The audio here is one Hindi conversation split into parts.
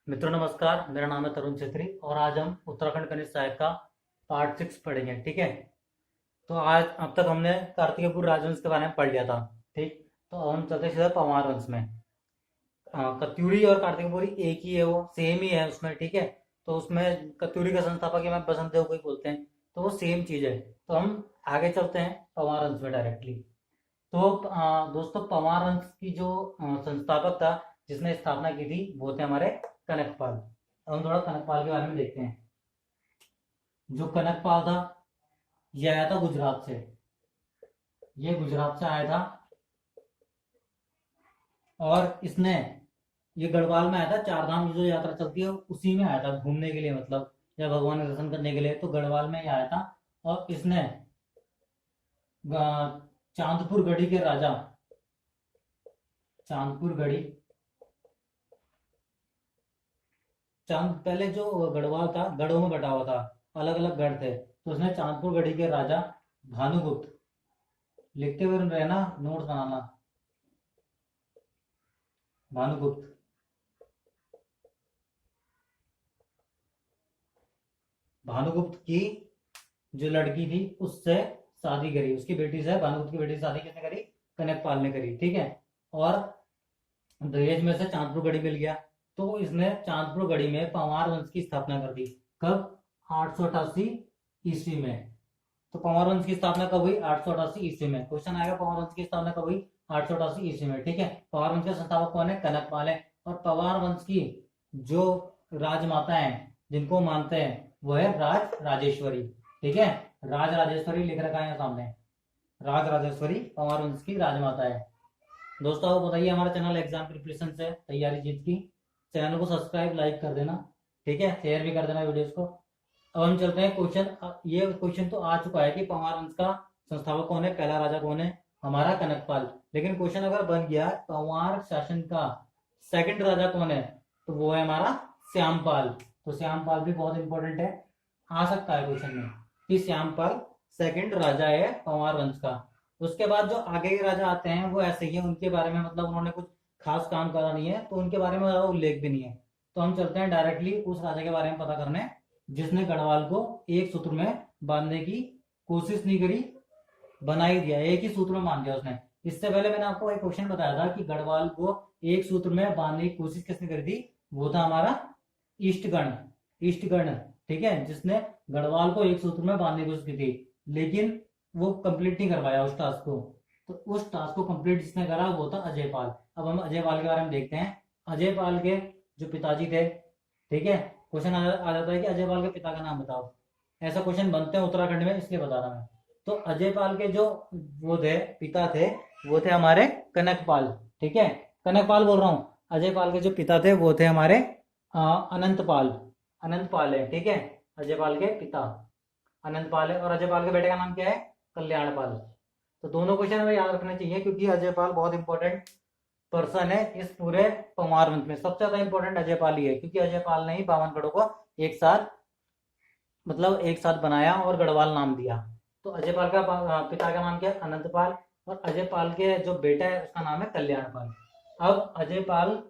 मित्रों नमस्कार, मेरा नाम है तरुण छेत्री और आज हम उत्तराखंड कनिष्ठ सहायक का पार्ट 6 पढ़ेंगे। ठीक है। तो आज अब तक हमने कार्तिकेयपुर राजवंश के बारे में पढ़ लिया था। ठीक। तो अब हम चलते सीधे पंवार वंश में। कत्यूरी और कार्तिकेयपुरी एक ही है, वो सेम ही है उसमें। ठीक है। तो उसमें कत्यूरी का संस्थापक है बसंत देव को ही बोलते हैं, तो वो सेम चीज है। तो हम आगे चलते हैं पंवार वंश में डायरेक्टली। तो दोस्तों, पंवार वंश की जो संस्थापक था, जिसने स्थापना की थी, वो थे हमारे कनकपाल। अब हम थोड़ा कनकपाल के बारे में देखते हैं। जो कनकपाल था, ये आया था गुजरात से। ये गुजरात से आया था और इसने ये गढ़वाल में आया था। चार धाम की जो यात्रा चलती है उसी में आया था घूमने के लिए, मतलब या भगवान के दर्शन करने के लिए। तो गढ़वाल में ही आया था और इसने चांदपुर गढ़ी के राजा, चांदपुर गढ़ी, चांद पहले जो गढ़वाल था गढ़ों में बटा हुआ था, अलग अलग गढ़ थे। तो उसने चांदपुर गढ़ी के राजा भानुगुप्त, लिखते हुए रहना, नोट्स बनाना, भानुगुप्त, भानुगुप्त की जो लड़की थी उससे शादी करी, उसकी बेटी से, भानुगुप्त की बेटी से शादी किसने करी? कनकपाल ने करी। ठीक है। और दहेज में से चांदपुर गढ़ी मिल गया, तो इसने चांदपुर गढ़ी में पंवार वंश की स्थापना कर दी। कब? 888 ईस्वी में। तो पंवार वंश की स्थापना कब हुई? 888 ईस्वी में। क्वेश्चन आएगा पंवार वंश की स्थापना कब हुई? 888 ईस्वी में। ठीक है। पंवार वंश के संस्थापक कौन है? कनकपाल है। और पंवार वंश की जो राजमाता है जिनको मानते हैं वो है राज राजेश्वरी। ठीक है। राज राजेश्वरी लिख रखा है यहाँ सामने। राज राजेश्वरी पंवार वंश की राजमाता है। दोस्तों आपको बताइए, हमारा चैनल एग्जाम प्रिपरेशन से तैयारी जीत की, चैनल को सब्सक्राइब लाइक कर देना। ठीक है। शेयर भी कर देना वीडियोस को। अब हम चलते हैं क्वेश्चन। ये क्वेश्चन तो आ चुका है कि पंवार वंश का संस्थापक कौन है, पहला राजा कौन है? हमारा कनकपाल। लेकिन क्वेश्चन अगर बन गया पंवार शासन का सेकंड राजा कौन है, तो वो है हमारा श्यामपाल। तो श्यामपाल भी बहुत इंपॉर्टेंट है, आ सकता है क्वेश्चन में कि श्यामपाल सेकंड राजा है पंवार वंश का। उसके बाद जो आगे के राजा आते हैं वो ऐसे ही है, उनके बारे में मतलब उन्होंने कुछ खास काम करा नहीं है, तो उनके बारे में ज्यादा उल्लेख भी नहीं है। तो हम चलते हैं डायरेक्टली उस राजा के बारे में पता करने जिसने गढ़वाल को एक सूत्र में बांधने की कोशिश नहीं करी, बना ही दिया, एक ही सूत्र में मान दिया उसने। इससे पहले मैंने आपको एक क्वेश्चन बताया था कि गढ़वाल को एक सूत्र में बांधने की कोशिश किसने करी थी? वो था हमारा ईस्टगण। ईस्टगण, ठीक है, जिसने गढ़वाल को एक सूत्र में बांधने की कोशिश की थी, लेकिन वो कंप्लीट नहीं कर पाया उस टास्क को। तो उस टास्क को कंप्लीट जिसने करा वो था अजयपाल। अब हम अजयपाल के बारे में देखते हैं। अजयपाल के जो पिताजी थे, ठीक है, क्वेश्चन आ जाता है कि अजयपाल के पिता का नाम बताओ। ऐसा क्वेश्चन बनते हैं उत्तराखंड में, इसलिए बता रहा मैं। तो अजयपाल के जो वो थे, पिता थे, वो थे हमारे कनकपाल। ठीक है। कनकपाल बोल रहा हूँ। अजयपाल के जो पिता थे वो थे हमारे अनंतपाल। अनंतपाल है। ठीक है। अजयपाल के पिता अनंतपाल है और अजयपाल के बेटे का नाम क्या है? कल्याणपाल। तो दोनों क्वेश्चन हमें याद रखने चाहिए क्योंकि अजयपाल बहुत इंपॉर्टेंट पर्सन है इस पूरे पंवार वंश में। सबसे ज्यादा इंपॉर्टेंट अजयपाल ही है क्योंकि अजयपाल ने ही बावनगढ़ों को एक साथ, मतलब एक साथ बनाया और गढ़वाल नाम दिया। तो अजयपाल का पिता का नाम क्या है? अनंतपाल। और अजयपाल के जो बेटा है उसका नाम है कल्याणपाल। अब अजयपाल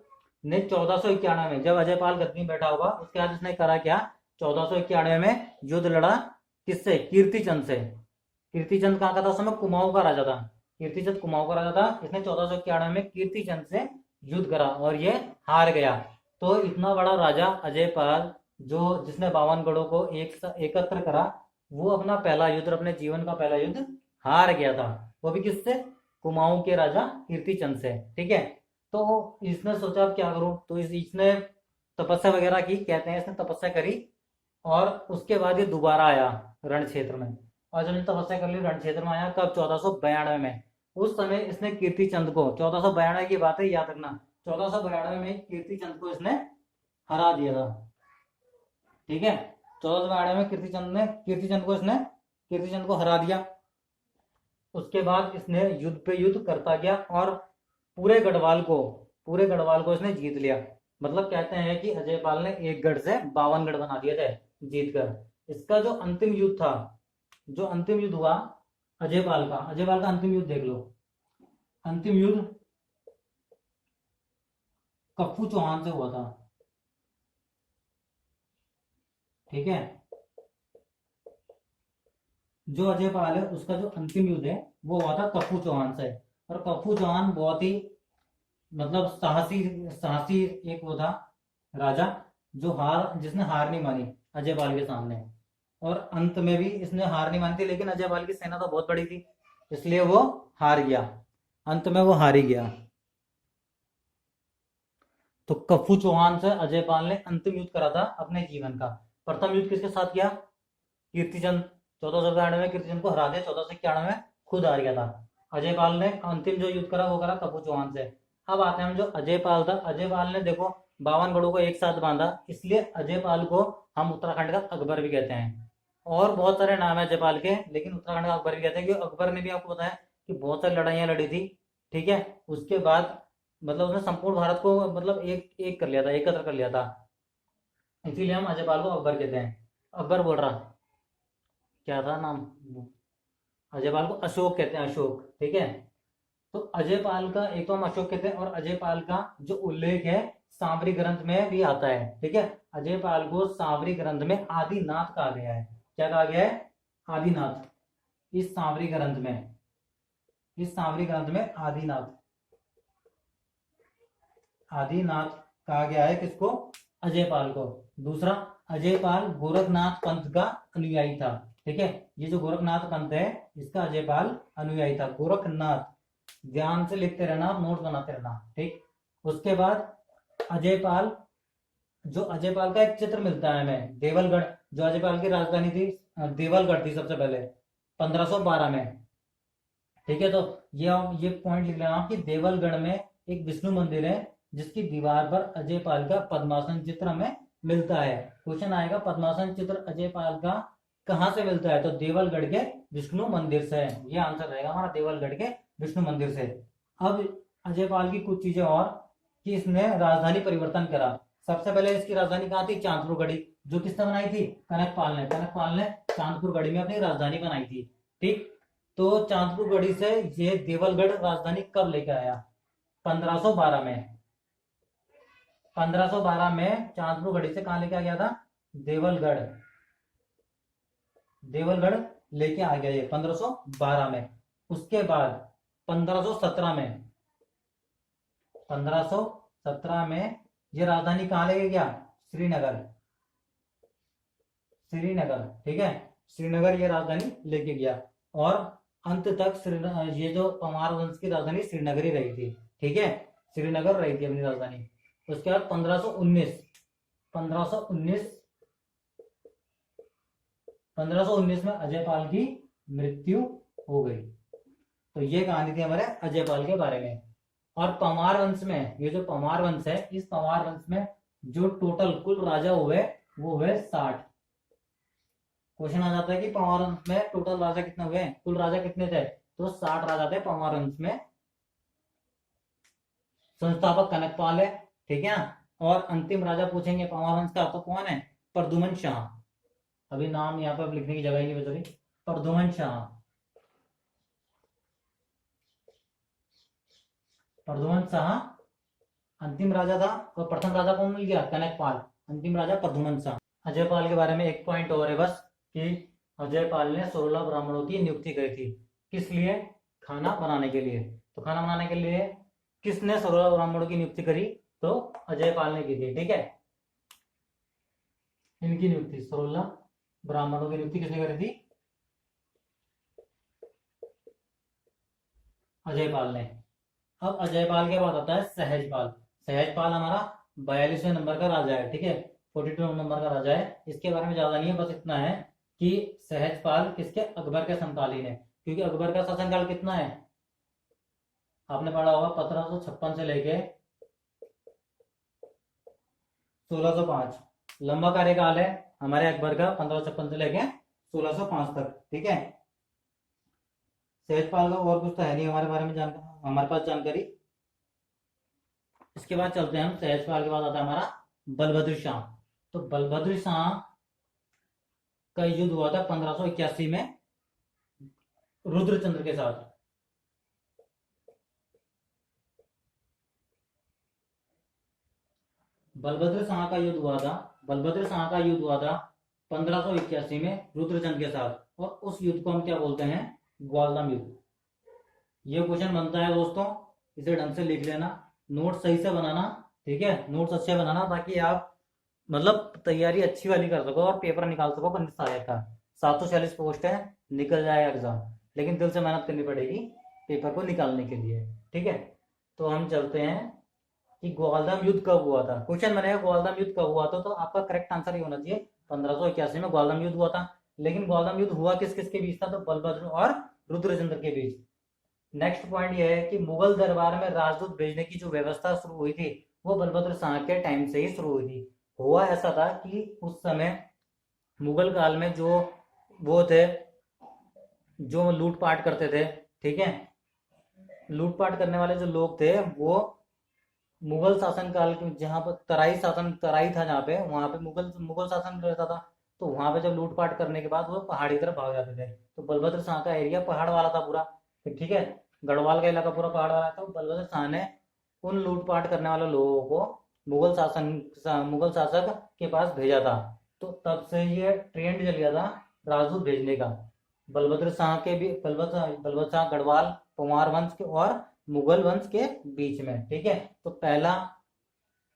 ने 1491 में, जब अजयपाल गद्दी में बैठा होगा, उसके बाद उसने करा क्या? 1491 में युद्ध लड़ा। किससे? कीर्तिचंद से। कीर्तिचंद कहाँ का था? उस समय कुमाऊं का राजा था। कीर्तिचंद कुमाऊं का राजा था। इसने 1491 में कीर्तिचंद से युद्ध करा और ये हार गया। तो इतना बड़ा राजा अजयपाल, जो जिसने बावनगढ़ों को एकत्र करा, वो अपना पहला युद्ध, अपने जीवन का पहला युद्ध हार गया था। वो भी किससे? कुमाऊं के राजा कीर्तिचंद से। ठीक है। तो इसने सोचा अब क्या करूं, तो इसने तपस्या वगैरह की, कहते हैं इसने तपस्या करी। और उसके बाद ये दोबारा आया रण क्षेत्र में, और जब तपस्या कर ली रण क्षेत्र में आया, कब? 1492 में। उस समय इसने कीर्तिचंद को, 1492 की बात है, याद रखना, 1492 में कीर्तिचंद को इसने हरा दिया था। ठीक है। 1492 में कीर्तिचंद को हरा दिया। उसके बाद इसने युद्ध पे युद्ध करता गया और पूरे गढ़वाल को इसने जीत लिया। मतलब कहते हैं कि अजयपाल ने एक गढ़ से 52 गढ़ बना दिए थे जीतकर। इसका जो अंतिम युद्ध था, जो अंतिम युद्ध हुआ अजयपाल का अंतिम युद्ध देख लो। अंतिम युद्ध कप्पू चौहान से हुआ था। ठीक है। जो अजय पाल है उसका जो अंतिम युद्ध है वो हुआ था कप्पू चौहान से। और कप्पू चौहान बहुत ही मतलब साहसी साहसी एक वो था राजा, जो जिसने हार नहीं मानी अजय पाल के सामने। और अंत में भी इसने हार नहीं मानी थी, लेकिन अजय पाल की सेना तो बहुत बड़ी थी, इसलिए वो हार गया, अंत में वो हार ही गया। तो कप्पू चौहान से अजय पाल ने अंतिम युद्ध करा था अपने जीवन का। प्रथम युद्ध किसके साथ किया? कीर्तिचंद। 1491 में कीर्तिचंद को हरा दिया, 1491 में खुद हार गया था। अजय पाल ने अंतिम जो युद्ध करा वो करा कप्पू चौहान से। अब आते हैं हम जो अजय पाल था। अजय पाल ने देखो 52 गढ़ों को एक साथ बांधा, इसलिए अजय पाल को हम उत्तराखंड का अकबर भी कहते हैं। और बहुत सारे नाम है अजय पाल के, लेकिन उत्तराखंड का अकबर भी कहते हैं क्योंकि अकबर ने भी आपको बताया कि बहुत सारी लड़ाइयां लड़ी थी। ठीक है। उसके बाद मतलब उसने संपूर्ण भारत को मतलब एक एक कर लिया था, एकत्र कर लिया था, इसीलिए हम अजय पाल को अकबर कहते हैं। अकबर बोल रहा, क्या था नाम? अजय पाल को अशोक कहते हैं, अशोक। ठीक है। तो अजय पाल का एक तो हम अशोक कहते हैं, और अजय पाल का जो उल्लेख है सांवरी ग्रंथ में भी आता है। ठीक है। अजय पाल को सांवरी ग्रंथ में आदिनाथ कहा गया है। क्या कहा गया है? आदिनाथ। इस सांवरी ग्रंथ में, इस सांवरी ग्रंथ में आदिनाथ, आदिनाथ कहा गया है किसको? अजय पाल को। दूसरा, अजय पाल गोरखनाथ पंथ का अनुयायी था। ठीक है। ये जो गोरखनाथ पंथ है इसका अजय पाल अनुयायी था। गोरखनाथ, ध्यान से लिखते रहना, नोट बनाते रहना। ठीक। उसके बाद अजय पाल, जो अजय पाल का एक चित्र मिलता है हमें, देवलगढ़, जो अजय पाल की राजधानी थी देवलगढ़ थी सबसे पहले 1512 में। ठीक है। तो ये पॉइंट लिख लेना कि देवलगढ़ में एक विष्णु मंदिर है जिसकी दीवार पर अजय पाल का पद्मासन चित्र हमें मिलता है। क्वेश्चन आएगा पद्मासन चित्र अजय पाल का कहां से मिलता है? तो देवलगढ़ के विष्णु मंदिर से। ये आंसर रहेगा हमारा, देवलगढ़ के विष्णु मंदिर से। अब अजय पाल की कुछ चीजें और, कि इसने राजधानी परिवर्तन करा। सबसे पहले इसकी राजधानी कहाँ थी? चांदपुर गढ़ी। जो किसने बनाई थी? कनकपाल ने। कनकपाल ने चांदपुर गढ़ी में अपनी राजधानी बनाई थी। ठीक। तो चांदपुर गढ़ी से ये देवलगढ़ राजधानी कब लेके आया? 1512 में। 1512 में चांदपुर गढ़ी से कहां लेके आ गया था? देवलगढ़। देवलगढ़ लेके आ गया ये 1512 में। उसके बाद 1517 में, 1517 में ये राजधानी कहां लेके गया? श्रीनगर। श्रीनगर। ठीक है। श्रीनगर ये राजधानी लेके गया। और अंत तक ये जो परमार वंश की राजधानी श्रीनगर ही रही थी। ठीक है। श्रीनगर रही थी अपनी राजधानी। उसके बाद 1519, 1519, 1519 में अजय पाल की मृत्यु हो गई। तो ये कहानी थी हमारे अजय पाल के बारे में। और परमार वंश में, ये जो परमार वंश है, इस परमार वंश में जो टोटल कुल राजा हुए वो हुए 60। क्वेश्चन आ जाता है कि परमार वंश में टोटल राजा कितने हुए? कुल राजा कितने थे? तो 60 राजा थे परमार वंश में। संस्थापक कनकपाल है। ठीक है। और अंतिम राजा पूछेंगे परमार वंश का तो कौन है? प्रद्युमन शाह। अभी नाम यहाँ पर लिखने की जगह ही नहीं बच रही। प्रद्युमन शाह। प्रद्युमन शाह अंतिम राजा था। और प्रथम राजा कौन मिल गया? कनकपाल। अंतिम राजा प्रद्युमन शाह। अजय पाल के बारे में एक पॉइंट और है बस, कि अजय पाल ने 16 ब्राह्मणों की नियुक्ति करी थी। किस लिए? खाना बनाने के लिए। तो खाना बनाने के लिए किसने 16 ब्राह्मणों की नियुक्ति करी? तो अजय पाल ने की थी। ठीक है। इनकी नियुक्ति 16 ब्राह्मणों की नियुक्ति किसने करी थी? अजय पाल ने। अब अजय पाल के बाद आता है सहजपाल। सहजपाल हमारा 42वें नंबर का राजा है। ठीक है। 42 नंबर का राजा है। इसके बारे में ज्यादा नहीं है, बस इतना है कि सहजपाल किसके? अकबर के समकालीन है। क्योंकि अकबर का शासनकाल कितना है? आपने पढ़ा होगा 1556 से लेके 1605। लंबा कार्यकाल है हमारे अकबर का, 1556 से लेके 1605 तक। ठीक है। सहजपाल का और कुछ तो है नहीं हमारे बारे में जानकारी, हमारे पास जानकारी। इसके बाद चलते हैं हम, सहजपाल के बाद आता है हमारा बलभद्र शाह। तो बलभद्र शाह का युद्ध हुआ था 1581 में रुद्रचंद्र के साथ। बलभद्र शाह का युद्ध हुआ था, बलभद्र शाह का युद्ध हुआ था 1581 में रुद्रचंद के साथ, और उस युद्ध को हम क्या बोलते हैं, ग्वालदम युद्ध। ये क्वेश्चन बनता है दोस्तों, इसे ढंग से लिख लेना, नोट सही से बनाना, ठीक है, नोट्स अच्छे बनाना ताकि आप मतलब तैयारी अच्छी वाली कर सको और पेपर निकाल सको पंडित सहायक का। 746 पोस्ट है, निकल जाएगा एग्जाम, लेकिन दिल से मेहनत करनी पड़ेगी पेपर को निकालने के लिए, ठीक है। तो हम चलते हैं कि ग्वालदम युद्ध कब हुआ था। क्वेश्चन बनेगा ग्वालदम युद्ध कब हुआ था, तो आपका करेक्ट आंसर ये होना चाहिए 1581 में ग्वालदम युद्ध हुआ था। लेकिन ग्वालदम युद्ध हुआ किस किस के बीच था, तो बलभद्र और रुद्रचंद्र के बीच। नेक्स्ट पॉइंट ये है कि मुगल दरबार में राजदूत भेजने की जो व्यवस्था शुरू हुई थी वो बलभद्र शाह के टाइम से ही शुरू हुई थी। हुआ ऐसा था कि उस समय मुगल काल में जो वो थे जो लूटपाट करते थे, ठीक है, लूटपाट करने वाले जो लोग थे वो मुगल शासन काल के, जहाँ पर तराई था जहाँ पे, वहां पे मुगल मुगल शासन रहता था। तो वहां पे जब लूटपाट करने के बाद वो पहाड़ी तरफ भाग जाते थे। तो बलभद्र शाह का एरिया पहाड़ वाला था पूरा, ठीक है, गढ़वाल का इलाका पूरा पहाड़ वाला था। तो बलभद्र शाह ने उन लूटपाट करने वाले लोगों को मुगल शासक के पास भेजा था। तो तब से ये ट्रेंड चल गया था राजदूत भेजने का। बलभद्र शाह के भी बलभद्र शाह गढ़वाल पंवार वंश के और मुगल वंश के बीच में, ठीक है। तो पहला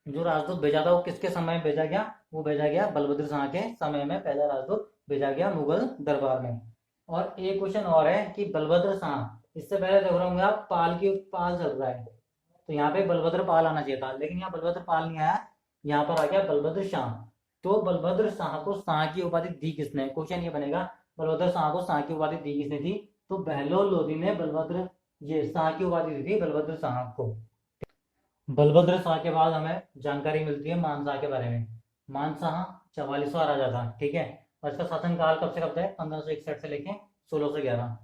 जो राजदूत भेजा था वो किसके समय में भेजा गया, वो भेजा गया बलभद्र शाह के समय में, पहला राजदूत भेजा गया मुगल दरबार में। और एक क्वेश्चन और है कि बलभद्र शाह, इससे पहले देख रहा हूँ आप पाल चल रहा है, तो यहाँ पे बलभद्र पाल आना चाहिए था, लेकिन यहाँ बलभद्र पाल नहीं आया, यहाँ पर आ गया बलभद्र शाह। तो बलभद्र शाह को शाह की उपाधि दी किसने, क्वेश्चन ये बनेगा, बलभद्र शाह को शाह की उपाधि दी किसने थी, तो बहलोल लोधी ने बलभद्र ये शाह की उपाधि दी थी बलभद्र शाह को। बलभद्र शाह के बाद हमें जानकारी मिलती है मानशाह के बारे में। मानशाह 44वां राजा था, ठीक है, और इसका शासनकाल कब से कब तक है, 1561 से लेके 1611।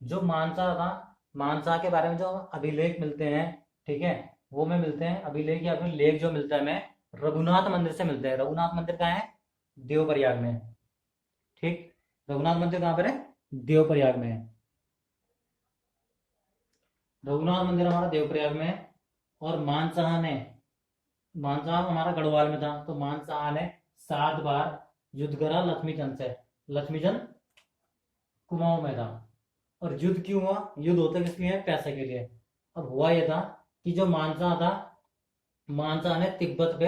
जो मानशाह था, मानशाह के बारे में जो अभिलेख मिलते हैं, ठीक है, वो में मिलते हैं अभिलेख या फिर लेख जो मिलता है हमें रघुनाथ मंदिर से मिलते हैं। रघुनाथ मंदिर कहाँ है, देवप्रयाग में, ठीक, रघुनाथ मंदिर कहाँ पर है, देवप्रयाग में है। रघुनाथ मंदिर हमारा देवप्रयाग में है। और मानशाह हमारा गढ़वाल में था, तो मानशाह ने 7 बार युद्ध करा लक्ष्मीचंद से। लक्ष्मीचंद कुमाऊं में था। और युद्ध क्यों हुआ, युद्ध होता किस लिए, पैसे के लिए। अब हुआ यह था कि जो मानशाह था, मानशाह ने तिब्बत पे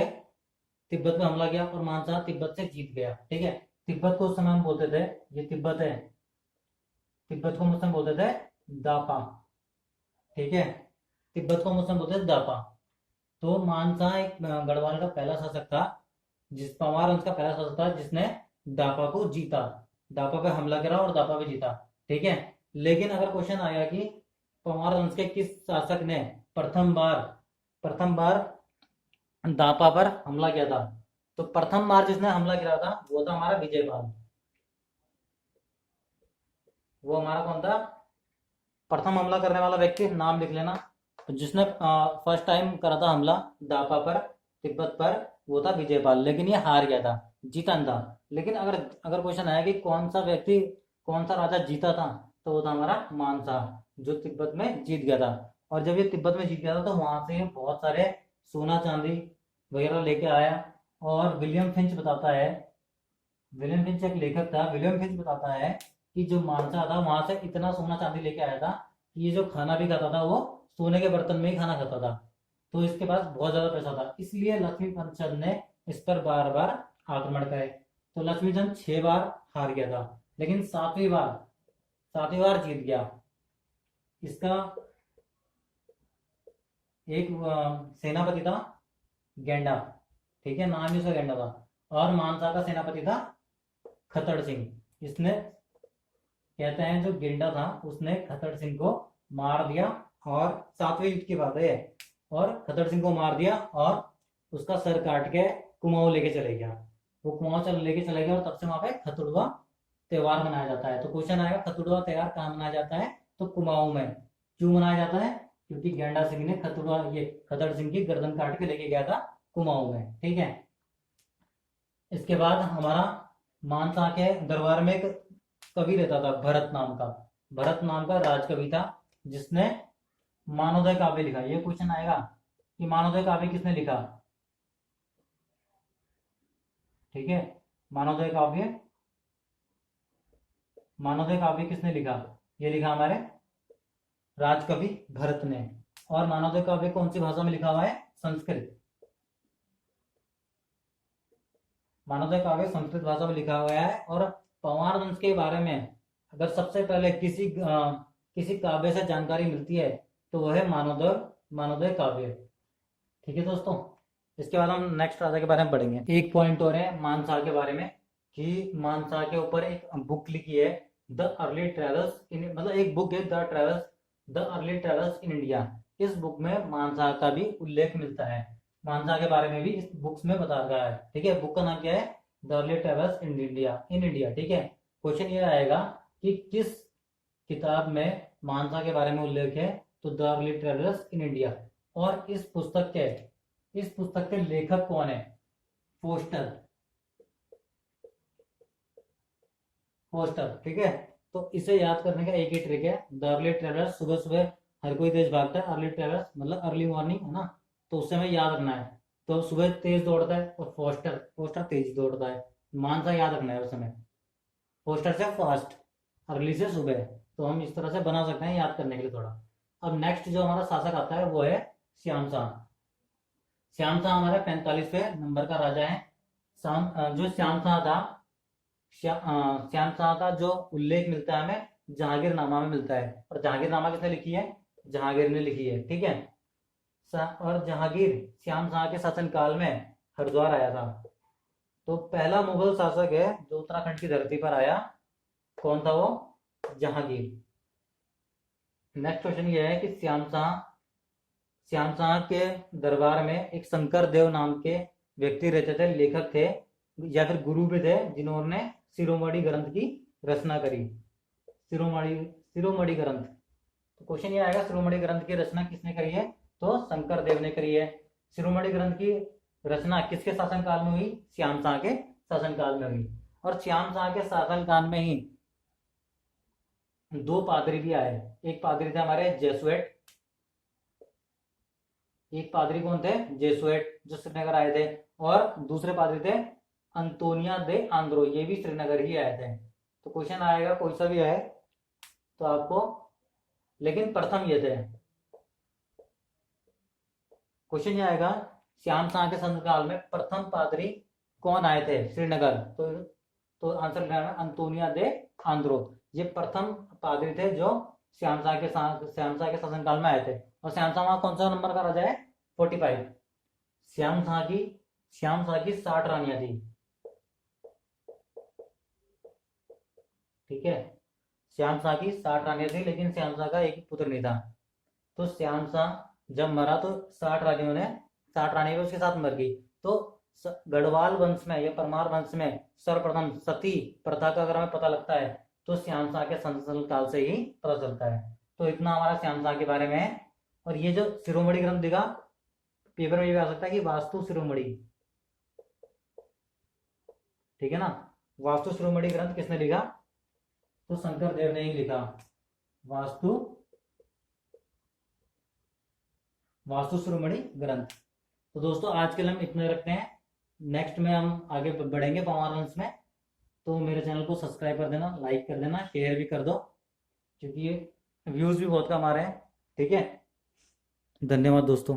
हमला किया और मानशाह तिब्बत से जीत गया, ठीक है। तिब्बत को उस समय हम बोलते थे, ये तिब्बत है, तिब्बत को हम उस समय बोलते थे दापा, ठीक है, तिब्बत को हम उस समय बोलते थे दापा। तो मानशाह एक गढ़वाल का पहला शासक था, पंवार वंश का पहला शासक था जिसने दापा को जीता, दापा पे हमला करा और दापा पे जीता, ठीक है। लेकिन अगर क्वेश्चन आया कि पंवार वंश के किस शासक ने प्रथम बार दापा पर हमला किया था, तो प्रथम बार जिसने हमला किया था वो था हमारा विजयपाल। वो हमारा कौन था, प्रथम हमला करने वाला व्यक्ति, नाम लिख लेना। जिसने फर्स्ट टाइम करा था हमला दापा पर, तिब्बत पर, वो था विजयपाल, लेकिन ये हार गया था, जीता नहीं था। लेकिन अगर अगर क्वेश्चन आया कि कौन सा व्यक्ति, कौन सा राजा जीता था, तो वो था हमारा मानशाह, जो तिब्बत में जीत गया था। और जब ये तिब्बत में जीत गया था तो वहां से बहुत सारे सोना चांदी वगैरह लेके आया। और विलियम फिंच बताता है, विलियम फिंच एक लेखक था, विलियम फिंच बताता है कि जो मानशाह था वहां से इतना सोना चांदी लेके आया था कि ये जो खाना भी खाता था वो सोने के बर्तन में ही खाना खाता था। तो इसके पास बहुत ज्यादा पैसा था, इसलिए लक्ष्मीचंद ने इस पर बार बार आक्रमण करे। तो लक्ष्मीचंद 6 बार हार गया था, लेकिन सातवीं बार जीत गया। इसका एक सेनापति था गेंडा, ठीक है, नाम ही उसका गेंडा था। और मानसा का सेनापति था खतड़ सिंह। इसने, कहते हैं जो गेंडा था उसने खतड़ सिंह को मार दिया, और 7वें युद्ध की बात है, और खतड़ सिंह को मार दिया और उसका सर काट के कुमाऊं लेके चले गया। वो कुमाऊं लेके चले गया, और तब से वहां पे खतुड़वा त्योहार मनाया जाता है। तो क्वेश्चन आएगा खतुड़वा त्योहार कहाँ मनाया जाता है, तो कुमाऊं में। क्यों मनाया जाता है, क्योंकि गेंडा सिंह ने खतड़ सिंह की गर्दन काट के लेके गया था कुमाऊं में, ठीक है। इसके बाद हमारा मानसा के दरबार में एक कवि रहता था भरत नाम का राजकवि था, जिसने मानवोदय काव्य लिखा। ये क्वेश्चन आएगा कि मानवोदय काव्य किसने लिखा, ठीक है, मानवोदय काव्य, मानवोदय काव्य किसने लिखा? ये लिखा हमारे राजकवि भरत ने। और मानवोदय काव्य कौन सी भाषा में लिखा हुआ है? संस्कृत। मानवोदय काव्य संस्कृत भाषा में लिखा हुआ है। और पवार वंश के बारे में अगर सबसे पहले किसी काव्य से जानकारी मिलती है तो वह है मानवोदय काव्य। ठीक है दोस्तों, इसके बाद हम नेक्स्ट राजा के बारे में पढ़ेंगे। एक पॉइंट और है मानसार के बारे में, कि मानसार के ऊपर एक बुक लिखी है, द अर्ली ट्रेवल्स इन, मतलब एक बुक है the early travels in India. इस बुक में मानसार का भी उल्लेख मिलता है, मानसार के बारे में भी इस बुक्स में बताया गया है। ठीक है, बुक का नाम क्या है? The early travels in India. ठीक है, क्वेश्चन ये आएगा कि किस किताब में मानसा के बारे में उल्लेख है? तो the early travellers in India. और इस पुस्तक के लेखक कौन है? फोस्टर। ठीक है, तो इसे याद करने का एक ही ट्रिक है, द अर्ली ट्रेवलर्स। सुबह सुबह हर कोई तेज भागता है, अर्ली ट्रेवलर्स मतलब अर्ली मॉर्निंग है ना, तो उस समय याद रखना है। तो सुबह तेज दौड़ता है और फोस्टर तेज दौड़ता है, मानसा याद रखना है उस समय। फोस्टर से फास्ट, अर्ली से सुबह। तो हम इस तरह से बना सकते हैं याद करने के लिए थोड़ा। अब नेक्स्ट जो हमारा शासक आता है वो है श्याम शाह। श्याम शाह हमारा 45वें नंबर का राजा है। जो श्याम शाह था, श्याम शाह का जो उल्लेख मिलता है हमें जहांगीरनामा में मिलता है। और जहांगीरनामा किसने लिखी है? जहांगीर ने लिखी है। ठीक है, और जहांगीर श्याम शाह के शासनकाल में हरिद्वार आया था। तो पहला मुगल शासक है जो उत्तराखंड की धरती पर आया। कौन था वो? जहांगीर। नेक्स्ट क्वेश्चन ये है कि श्याम शाह के दरबार में एक शंकर देव नाम के व्यक्ति रहते थे, लेखक थे या फिर गुरु भी थे, जिन्होंने शिरोमणि ग्रंथ की रचना करी। शिरोमणि ग्रंथ। तो क्वेश्चन ये आएगा, शिरोमणि ग्रंथ की रचना किसने करी है? तो शंकर देव ने करी है। शिरोमणि ग्रंथ की रचना किसके शासनकाल में हुई? श्याम शाह के शासनकाल में हुई। और श्याम शाह के शासनकाल में ही दो पादरी भी आए। एक पादरी थे हमारे जेसुएट। एक पादरी कौन थे? जेसुएट, जो श्रीनगर आए थे। और दूसरे पादरी थे अंतोनिया दे आंद्रो, ये भी श्रीनगर ही आए थे। तो क्वेश्चन आएगा कोई सा भी आए तो आपको, लेकिन प्रथम ये थे। क्वेश्चन ये आएगा श्याम शाह के शासनकाल में प्रथम पादरी कौन आए थे श्रीनगर? तो आंसर क्या है? अंतोनिया दे आंद्रो। ये प्रथम पादरी थे जो श्याम शाह के शासनकाल में आए थे। और श्याम शाह कौन सा नंबर का राजा है? 45। श्याम शाह की 60 रानियां थी। ठीक है, श्याम शाह की 60 रानियां थी, लेकिन श्याम शाह का एक ही पुत्र नहीं था। तो श्याम शाह जब मरा तो 60 रानियां भी उसके साथ मर गई। तो गढ़वाल वंश में या परमार वंश में सर्वप्रथम सती प्रथा का अगर हमें पता लगता है तो श्याम शाह के शासन काल से ही पता चलता है। तो इतना हमारा श्याम शाह के बारे में है। और ये जो शिरोमणि ग्रंथ दिखा, पेपर में ये भी आ सकता है कि वास्तु शिरोमणि। ठीक है ना, वास्तु शिरोमणि ग्रंथ किसने लिखा? तो शंकर देव ने ही लिखा। वास्तु शिरोमणि ग्रंथ। तो दोस्तों आज के लिए हम इतने रखते हैं, नेक्स्ट में हम आगे बढ़ेंगे पवार वंश में। तो मेरे चैनल को सब्सक्राइब कर देना, लाइक कर देना, शेयर भी कर दो, क्योंकि ये व्यूज भी बहुत कम आ रहे हैं। ठीक है, धन्यवाद दोस्तों।